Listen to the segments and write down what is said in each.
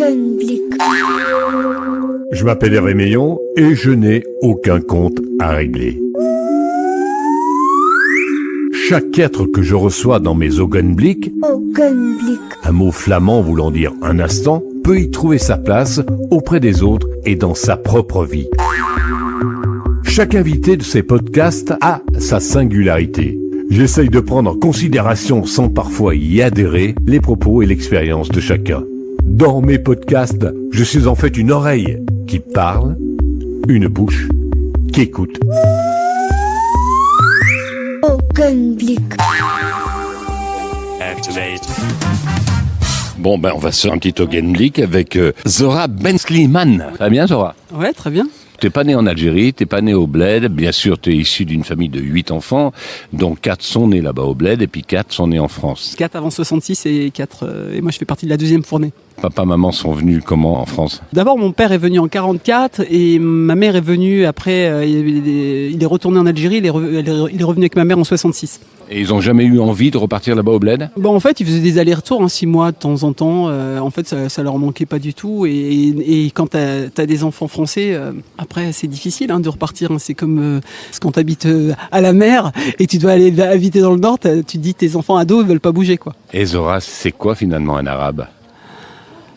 Augenblick. Je m'appelle Hervé Meillon et je n'ai aucun compte à régler. Chaque être que je reçois dans mes Augenblick, un mot flamand voulant dire un instant, peut y trouver sa place auprès des autres et dans sa propre vie. Chaque invité de ces podcasts a sa singularité. J'essaye de prendre en considération, sans parfois y adhérer, les propos et l'expérience de chacun. Dans mes podcasts, je suis en fait une oreille qui parle, une bouche qui écoute. Augenblick. Activate. Bon, on va se faire un petit Augenblick avec Zora Ben-Slimane. Ça va bien, Zora? Ouais, très bien. T'es pas né en Algérie, t'es pas né au Bled. Bien sûr, t'es issu d'une famille de 8 enfants, dont 4 sont nés là-bas au Bled et puis 4 sont nés en France. 4 avant 66 et 4... et moi, je fais partie de la deuxième fournée. Papa, maman sont venus comment en France? D'abord, mon père est venu en 44 et ma mère est venue après... il est retourné en Algérie, il est revenu avec ma mère en 66. Et ils ont jamais eu envie de repartir là-bas au Bled? Bon, en fait, ils faisaient des allers-retours, 6 mois de temps en temps. En fait, ça leur manquait pas du tout. Et quand t'as des enfants français, après, c'est difficile de repartir. C'est comme quand t'habites à la mer et tu dois aller habiter dans le nord, tu te dis tes enfants ados, ils veulent pas bouger, quoi. Et Zora, c'est quoi finalement un arabe?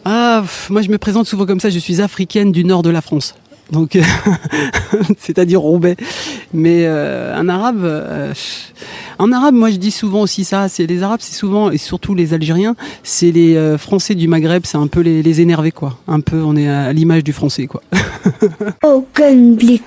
Moi, je me présente souvent comme ça. Je suis africaine du nord de la France. Donc, c'est-à-dire Roubaix. Mais un arabe, moi je dis souvent aussi ça. C'est les Arabes, c'est souvent et surtout les Algériens, c'est les Français du Maghreb, c'est un peu les énervés, quoi. Un peu, on est à l'image du Français, quoi. Augenblick.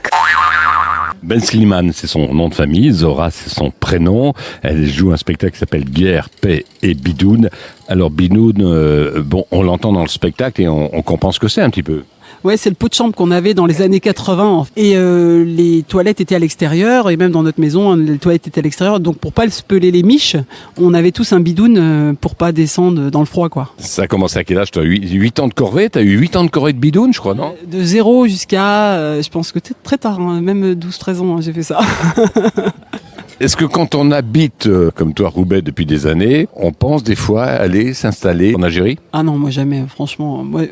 Ben-Slimane, c'est son nom de famille. Zora, c'est son prénom. Elle joue un spectacle qui s'appelle Guerre, Paix et Bidoun. Alors Bidoun, on l'entend dans le spectacle et on comprend ce que c'est un petit peu. Ouais, c'est le pot de chambre qu'on avait dans les années 80. Et les toilettes étaient à l'extérieur, et même dans notre maison, les toilettes étaient à l'extérieur. Donc pour pas se peler les miches, on avait tous un bidoun pour pas descendre dans le froid, quoi. Ça a commencé à quel âge? Tu as 8 ans de corvée? Tu as eu 8 ans de corvée de bidoun, je crois, non? De 0 jusqu'à, je pense que très tard, même 12-13 ans, j'ai fait ça. Est-ce que quand on habite, comme toi, Roubaix, depuis des années, on pense des fois aller s'installer en Algérie? Ah non, moi jamais, franchement. Moi,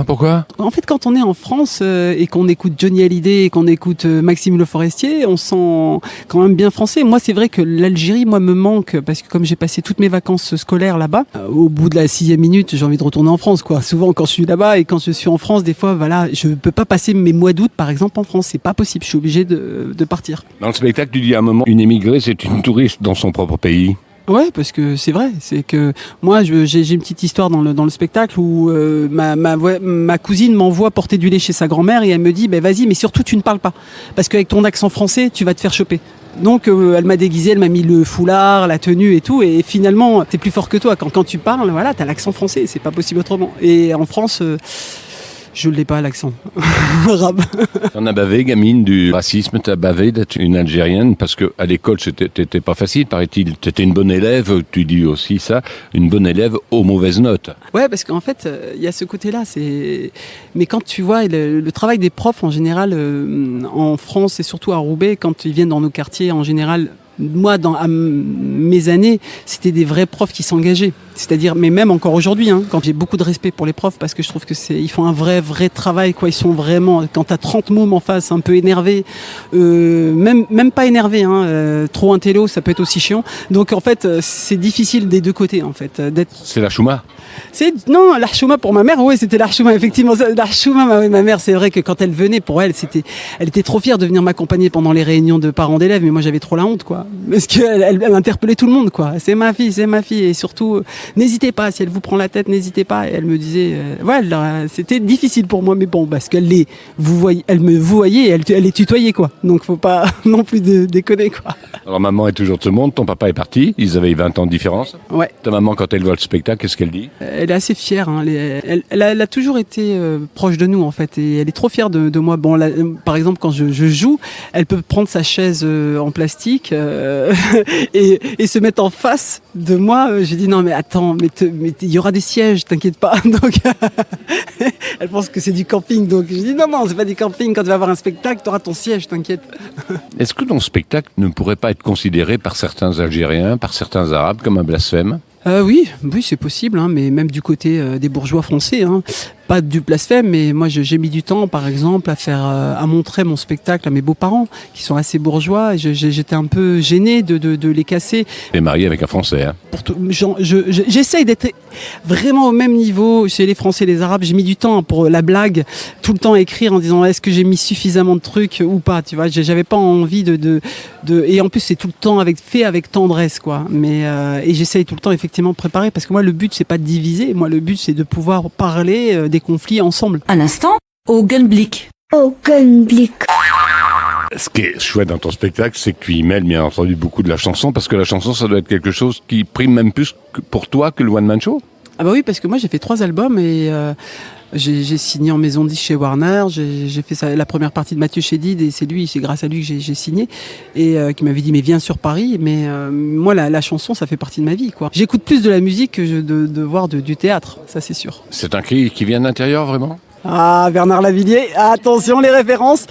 Pourquoi? En fait, quand on est en France et qu'on écoute Johnny Hallyday et qu'on écoute Maxime Le Forestier, on se sent quand même bien français. Moi, c'est vrai que l'Algérie, moi, me manque parce que comme j'ai passé toutes mes vacances scolaires là-bas, au bout de la 6e minute, j'ai envie de retourner en France, quoi. Souvent, quand je suis là-bas et quand je suis en France, des fois, voilà, je peux pas passer mes mois d'août, par exemple, en France. C'est pas possible. Je suis obligé de partir. Dans le spectacle, tu dis à un moment, une émigrée, c'est une touriste dans son propre pays. Ouais, parce que c'est vrai, c'est que moi j'ai une petite histoire dans le spectacle où ma cousine m'envoie porter du lait chez sa grand-mère et elle me dit vas-y, mais surtout tu ne parles pas parce qu'avec ton accent français tu vas te faire choper. Donc elle m'a déguisé, elle m'a mis le foulard, la tenue et tout, et finalement t'es plus fort que toi quand tu parles, voilà, t'as l'accent français, c'est pas possible autrement. Et en France je l'ai pas, l'accent arabe. T'en as bavé, gamine, du racisme, t'as bavé d'être une Algérienne, parce que à l'école, t'étais pas facile, paraît-il. T'étais une bonne élève, tu dis aussi ça, une bonne élève aux mauvaises notes. Ouais, parce qu'en fait, il y a ce côté-là, mais quand tu vois le travail des profs, en général, en France et surtout à Roubaix, quand ils viennent dans nos quartiers, en général, moi, à mes années, c'était des vrais profs qui s'engageaient. C'est-à-dire, mais même encore aujourd'hui, quand j'ai beaucoup de respect pour les profs, parce que je trouve que ils font un vrai travail, quoi. Ils sont vraiment, quand t'as 30 mômes en face, un peu énervés, même pas énervés, trop intello, ça peut être aussi chiant. Donc, en fait, c'est difficile des deux côtés, en fait, d'être. C'est la chouma? Non, l'archouma pour ma mère, oui, c'était l'archouma, effectivement. L'archouma, ma mère, c'est vrai que quand elle venait, pour elle, elle était trop fière de venir m'accompagner pendant les réunions de parents d'élèves, mais moi, j'avais trop la honte, quoi. Parce qu'elle interpellait tout le monde, quoi. C'est ma fille. Et surtout, n'hésitez pas, si elle vous prend la tête, n'hésitez pas. Et elle me disait, c'était difficile pour moi, mais bon, parce qu'elle me voyait et elle les tutoyait, quoi. Donc, faut pas non plus déconner, quoi. Alors, maman est toujours tout le monde, ton papa est parti, ils avaient 20 ans de différence. Ouais. Ta maman, quand elle voit le spectacle, qu'est-ce qu'elle dit? Elle est assez fière, elle a toujours été proche de nous, en fait, et elle est trop fière de moi. Bon, par exemple, quand je joue, elle peut prendre sa chaise en plastique et se mettre en face de moi. J'ai dit non, mais attends, mais il y aura des sièges, t'inquiète pas. Donc elle pense que c'est du camping, donc je dis non, c'est pas du camping. Quand tu vas avoir un spectacle, t'auras ton siège, t'inquiète. Est-ce que ton spectacle ne pourrait pas être considéré par certains Algériens, par certains Arabes comme un blasphème? Oui, c'est possible, mais même du côté des bourgeois français. pas du blasphème, mais moi j'ai mis du temps, par exemple, à montrer mon spectacle à mes beaux-parents, qui sont assez bourgeois. Et j'étais un peu gêné de les casser. Tu es marié avec un Français, hein? Pour tout, j'essaye d'être vraiment au même niveau chez les Français et les Arabes. J'ai mis du temps pour la blague, tout le temps écrire en disant est-ce que j'ai mis suffisamment de trucs ou pas, tu vois. J'avais pas envie et en plus c'est tout le temps fait avec tendresse, quoi. Mais et j'essaye tout le temps effectivement de préparer, parce que moi le but c'est pas de diviser, moi le but c'est de pouvoir parler des conflits ensemble. Un instant, Augenblick. Augenblick. Ce qui est chouette dans ton spectacle, c'est que tu y mêles bien entendu beaucoup de la chanson, parce que la chanson, ça doit être quelque chose qui prime même plus pour toi que le one-man show. Ah bah oui, parce que moi j'ai fait 3 albums et j'ai signé en maison 10 chez Warner. J'ai fait la première partie de Mathieu Chédid et c'est grâce à lui que j'ai signé, et qui m'avait dit mais viens sur Paris. Mais moi la chanson ça fait partie de ma vie, quoi. J'écoute plus de la musique que de voir du théâtre, ça c'est sûr. C'est un cri qui vient de l'intérieur, vraiment? Ah, Bernard Lavilliers, attention les références.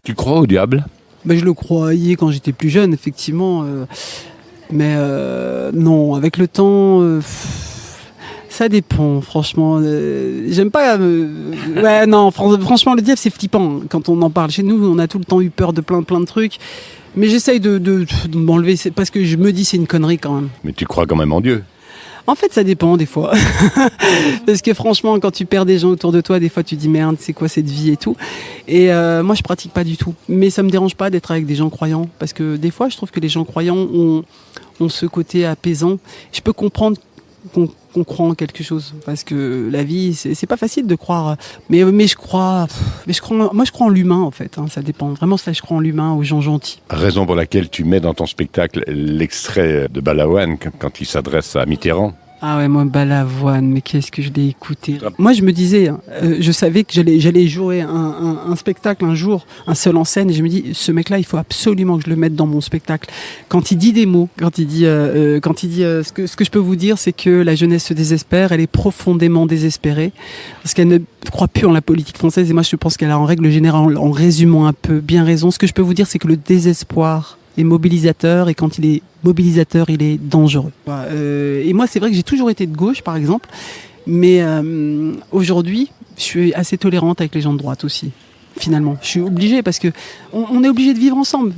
Tu crois au diable? Ben, je le croyais quand j'étais plus jeune, effectivement. Mais non, avec le temps, ça dépend, franchement. J'aime pas... ouais, non, franchement, le diable, c'est flippant quand on en parle. Chez nous, on a tout le temps eu peur de plein de trucs. Mais j'essaye de m'enlever, parce que je me dis c'est une connerie quand même. Mais tu crois quand même en Dieu? En fait, ça dépend des fois. Parce que franchement, quand tu perds des gens autour de toi, des fois tu dis merde, c'est quoi cette vie et tout. Et moi, je pratique pas du tout. Mais ça me dérange pas d'être avec des gens croyants. Parce que des fois, je trouve que les gens croyants ont ce côté apaisant. Je peux comprendre qu'on croit en quelque chose, parce que la vie c'est pas facile de croire, mais je crois en l'humain, en fait, hein, ça dépend vraiment. Ça, je crois en l'humain, aux gens gentils. Raison pour laquelle tu mets dans ton spectacle l'extrait de Balavoine quand il s'adresse à Mitterrand. Ah ouais, moi, Balavoine, mais qu'est-ce que je l'ai écouté. Moi, je me disais, je savais que j'allais jouer un spectacle un jour, un seul en scène, et je me dis, ce mec-là, il faut absolument que je le mette dans mon spectacle. Quand il dit des mots, quand il dit ce que je peux vous dire, c'est que la jeunesse se désespère, elle est profondément désespérée, parce qu'elle ne croit plus en la politique française, et moi, je pense qu'elle a en règle générale, en résumant un peu, bien raison. Ce que je peux vous dire, c'est que le désespoir est mobilisateur, et quand il est mobilisateur, il est dangereux. Et moi, c'est vrai que j'ai toujours été de gauche, par exemple, mais aujourd'hui, je suis assez tolérante avec les gens de droite aussi. Finalement, je suis obligée, parce que on est obligé de vivre ensemble.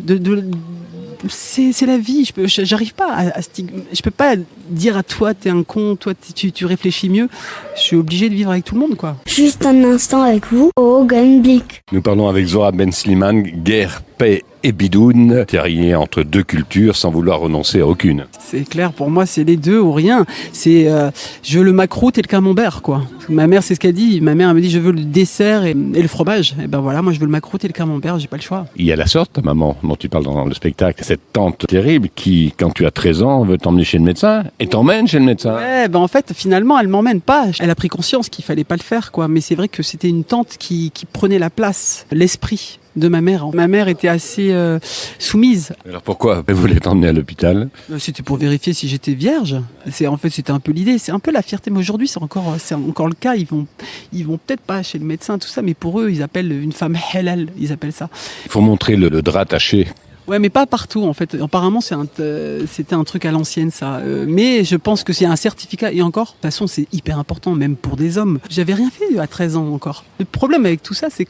C'est la vie. J'arrive pas je peux pas dire à toi t'es un con, toi tu réfléchis mieux. Je suis obligé de vivre avec tout le monde, quoi. Juste un instant avec vous, Augenblick. Nous parlons avec Zora Ben Slimane, guerre, paix et bidoune, terrier entre deux cultures sans vouloir renoncer à aucune. C'est clair, pour moi c'est les deux ou rien. C'est je veux le macroute et le camembert, quoi. Ma mère, c'est ce qu'elle dit. Ma mère elle me dit je veux le dessert et le fromage. Et ben voilà, moi je veux le macroute et le camembert, j'ai pas le choix. Il y a la sorte, ta maman, dont tu parles dans le spectacle, cette tante terrible qui, quand tu as 13 ans, veut t'emmener chez le médecin et t'emmène chez le médecin. Ouais, ben en fait, finalement, elle m'emmène pas. Elle a pris conscience qu'il fallait pas le faire, quoi. Mais c'est vrai que c'était une tante qui prenait la place, l'esprit de ma mère. Ma mère était assez soumise. Alors pourquoi elle voulait t'emmener à l'hôpital? C'était pour vérifier si j'étais vierge. C'était un peu l'idée. C'est un peu la fierté. Mais aujourd'hui, c'est encore le cas. Ils vont peut-être pas chez le médecin, tout ça, mais pour eux, ils appellent une femme halal. Ils appellent ça. Il faut montrer le drap attaché. Ouais, mais pas partout, en fait. Apparemment, c'était un truc à l'ancienne, ça. Mais je pense que c'est un certificat. Et encore, de toute façon, c'est hyper important, même pour des hommes. J'avais rien fait à 13 ans encore. Le problème avec tout ça, c'est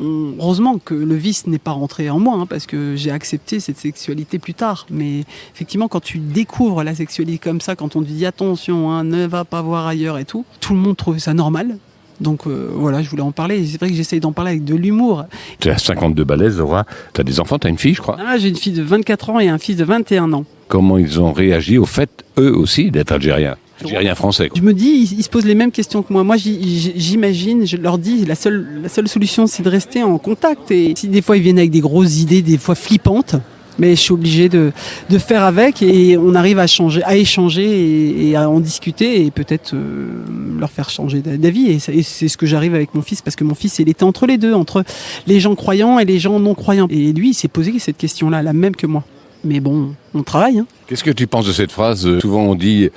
heureusement que le vice n'est pas rentré en moi, hein, parce que j'ai accepté cette sexualité plus tard. Mais effectivement, quand tu découvres la sexualité comme ça, quand on te dit attention, hein, ne va pas voir ailleurs et tout, tout le monde trouve ça normal. Donc voilà, je voulais en parler. C'est vrai que j'essaye d'en parler avec de l'humour. Tu as 52 balais, Zora. Tu as des enfants, tu as une fille, je crois. Ah, j'ai une fille de 24 ans et un fils de 21 ans. Comment ils ont réagi au fait, eux aussi, d'être algériens? Algériens français, quoi. Je me dis, ils se posent les mêmes questions que moi. Moi, j'imagine, je leur dis, la seule solution, c'est de rester en contact. Et si des fois, ils viennent avec des grosses idées, des fois flippantes, mais je suis obligé de faire avec, et on arrive à échanger et à en discuter, et peut-être leur faire changer d'avis. Et c'est ce que j'arrive avec mon fils, parce que mon fils, il était entre les deux, entre les gens croyants et les gens non croyants. Et lui, il s'est posé cette question-là, la même que moi. Mais bon, on travaille, hein. Qu'est-ce que tu penses de cette phrase? Souvent on dit,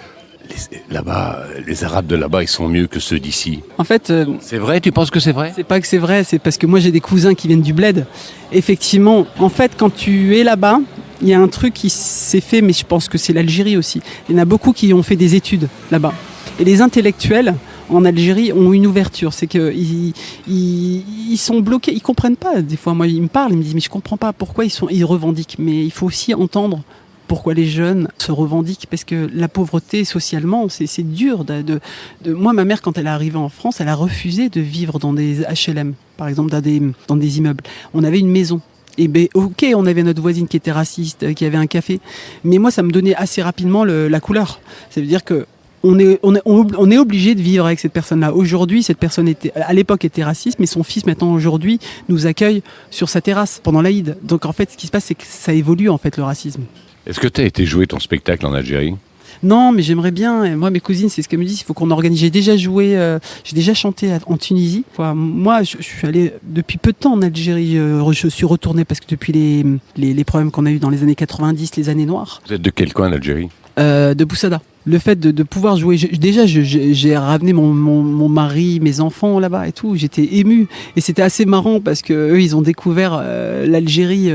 là-bas, les Arabes de là-bas, ils sont mieux que ceux d'ici. En fait, c'est vrai? Tu penses que c'est vrai? c'est pas que c'est vrai, c'est parce que moi j'ai des cousins qui viennent du bled. Effectivement, en fait, quand tu es là-bas, il y a un truc qui s'est fait, mais je pense que c'est l'Algérie aussi. Il y en a beaucoup qui ont fait des études là-bas. Et les intellectuels en Algérie ont une ouverture, c'est que ils sont bloqués, ils comprennent pas. Des fois, moi, ils me parlent, ils me disent mais je comprends pas pourquoi ils revendiquent. Mais il faut aussi entendre pourquoi les jeunes se revendiquent, parce que la pauvreté socialement, c'est dur. Moi, ma mère, quand elle est arrivée en France, elle a refusé de vivre dans des HLM, par exemple dans des immeubles. On avait une maison. Et ben ok, on avait notre voisine qui était raciste, qui avait un café, mais moi, ça me donnait assez rapidement la couleur. Ça veut dire que on est obligé de vivre avec cette personne-là. Aujourd'hui, cette personne à l'époque était raciste, mais son fils maintenant aujourd'hui nous accueille sur sa terrasse pendant l'Aïd. Donc en fait, ce qui se passe, c'est que ça évolue en fait le racisme. Est-ce que tu as été jouer ton spectacle en Algérie ? Non, mais j'aimerais bien. Et moi, mes cousines, c'est ce qu'elles me disent. Il faut qu'on organise. J'ai déjà joué, j'ai déjà chanté en Tunisie. Moi, je suis allé depuis peu de temps en Algérie. Je suis retourné parce que depuis les problèmes qu'on a eu dans les années 90, les années noires. Vous êtes de quel coin d'Algérie ? De Boussada. Le fait de pouvoir jouer, j'ai ramené mon mari, mes enfants là-bas et tout. J'étais ému et c'était assez marrant parce que eux, ils ont découvert l'Algérie,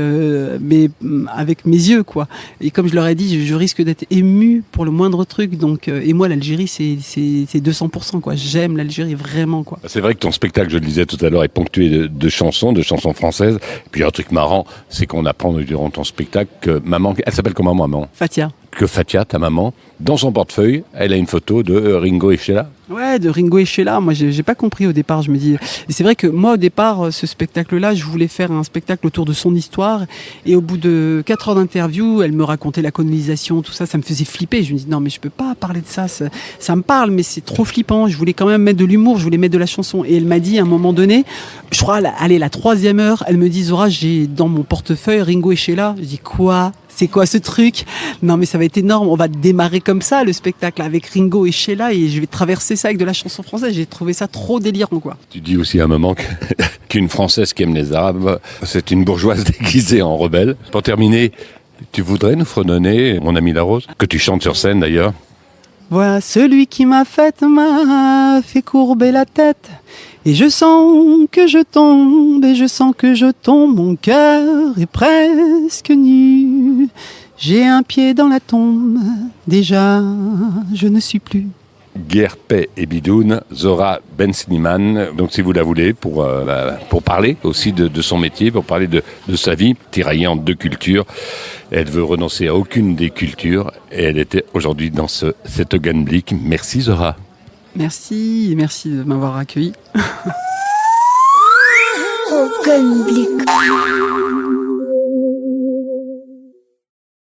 mais avec mes yeux, quoi. Et comme je leur ai dit, je risque d'être ému pour le moindre truc. Donc, et moi, l'Algérie, c'est 200%, quoi. J'aime l'Algérie vraiment, quoi. C'est vrai que ton spectacle, je le disais tout à l'heure, est ponctué de chansons françaises. Et puis un truc marrant, c'est qu'on apprend durant ton spectacle que maman, elle s'appelle comment maman ? Fatia. Que Fatia, ta maman, dans son portefeuille, elle a une photo de Ringo et Sheila. Ouais, de Ringo et Sheila. Moi, j'ai pas compris au départ. Je me dis, et c'est vrai que moi, au départ, ce spectacle-là, je voulais faire un spectacle autour de son histoire. Et au bout de 4 heures d'interview, elle me racontait la colonisation, tout ça. Ça me faisait flipper. Je me dis, non, mais je peux pas parler de ça. Ça me parle, mais c'est trop flippant. Je voulais quand même mettre de l'humour. Je voulais mettre de la chanson. Et elle m'a dit, à un moment donné, je crois, allez, la 3e heure, elle me dit, Zora, j'ai dans mon portefeuille Ringo et Sheila. Je dis, quoi? C'est quoi ce truc? Non, mais ça va être énorme. On va démarrer comme ça, le spectacle, avec Ringo et Sheila, et je vais traverser ça avec de la chanson française. J'ai trouvé ça trop délirant, quoi. Tu dis aussi à un moment qu'une Française qui aime les Arabes, c'est une bourgeoise déguisée en rebelle. Pour terminer, tu voudrais nous fredonner Mon ami la rose, que tu chantes sur scène d'ailleurs? Voilà, celui qui m'a fait courber la tête. Et je sens que je tombe, et je sens que je tombe, mon cœur est presque nu. J'ai un pied dans la tombe, déjà je ne suis plus. Guerre, paix et bidoune, Zora Ben Slimane. Donc si vous la voulez, pour parler aussi de son métier, pour parler de sa vie, tiraillée en 2 cultures. Elle veut renoncer à aucune des cultures et elle était aujourd'hui dans cet Augenblick. Merci Zora. Merci de m'avoir accueilli. Augenblick.